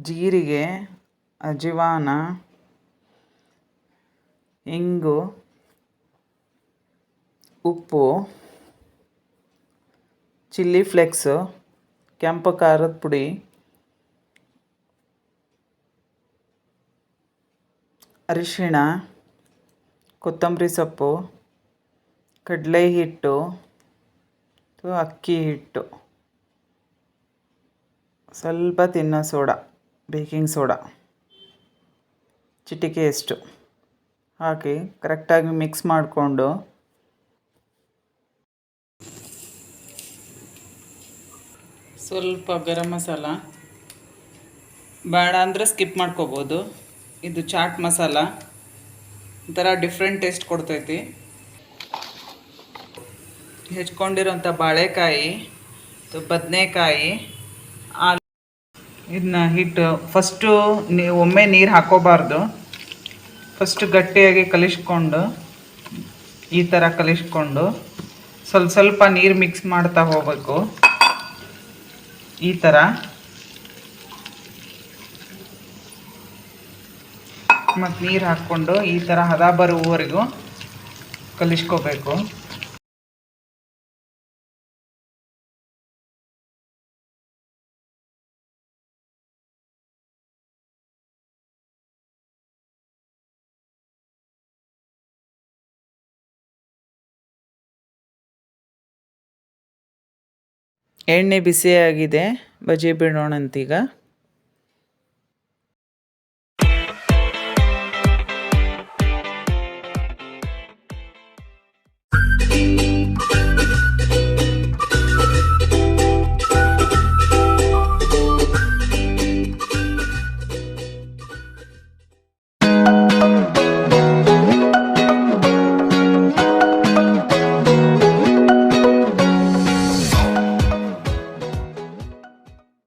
ಜೀರಿಗೆ, ಅಜವಾನ, ಇಂಗು, ಉಪ್ಪು, ಚಿಲ್ಲಿ ಫ್ಲೇಕ್ಸು, ಕೆಂಪು ಖಾರದ ಪುಡಿ, ಅರಿಶಿಣ, ಕೊತ್ತಂಬರಿ ಸೊಪ್ಪು, ಕಡಲೆ ಹಿಟ್ಟು ಅಥವಾ ಅಕ್ಕಿ ಹಿಟ್ಟು, ಸ್ವಲ್ಪ ತಿನ್ನೋ ಸೋಡಾ, ಬೇಕಿಂಗ್ ಸೋಡಾ ಚಿಟಿಕೆಯಷ್ಟು ಹಾಕಿ ಕರೆಕ್ಟಾಗಿ ಮಿಕ್ಸ್ ಮಾಡಿಕೊಂಡು ಸ್ವಲ್ಪ ಗರಂ ಮಸಾಲ, ಬೇಡ ಅಂದರೆ ಸ್ಕಿಪ್ ಮಾಡ್ಕೋಬೋದು. ಇದು ಚಾಟ್ ಮಸಾಲ, ಒಂಥರ ಡಿಫ್ರೆಂಟ್ ಟೇಸ್ಟ್ ಕೊಡ್ತೈತಿ. ಹೆಚ್ಕೊಂಡಿರೋಂಥ ಬಾಳೆಕಾಯಿ, ಬದನೆಕಾಯಿ, ಇದನ್ನ ಹಿಟ್ಟು ಫಸ್ಟು ಒಮ್ಮೆ ನೀರು ಹಾಕೋಬಾರ್ದು. ಫಸ್ಟು ಗಟ್ಟಿಯಾಗಿ ಕಲಿಸ್ಕೊಂಡು ಈ ಥರ ಕಲಿಸ್ಕೊಂಡು ಸ್ವಲ್ಪ ಸ್ವಲ್ಪ ನೀರು ಮಿಕ್ಸ್ ಮಾಡ್ತಾ ಹೋಗಬೇಕು. ಈ ಥರ ಮತ್ತು ನೀರು ಹಾಕ್ಕೊಂಡು ಈ ಥರ ಹದ ಬರುವವರೆಗೂ ಕಲಿಸ್ಕೋಬೇಕು. ಎಣ್ಣೆ ಬಿಸಿಯಾಗಿದೆ, ಬಜಿ ಬಿಡೋಣಂತೀಗ.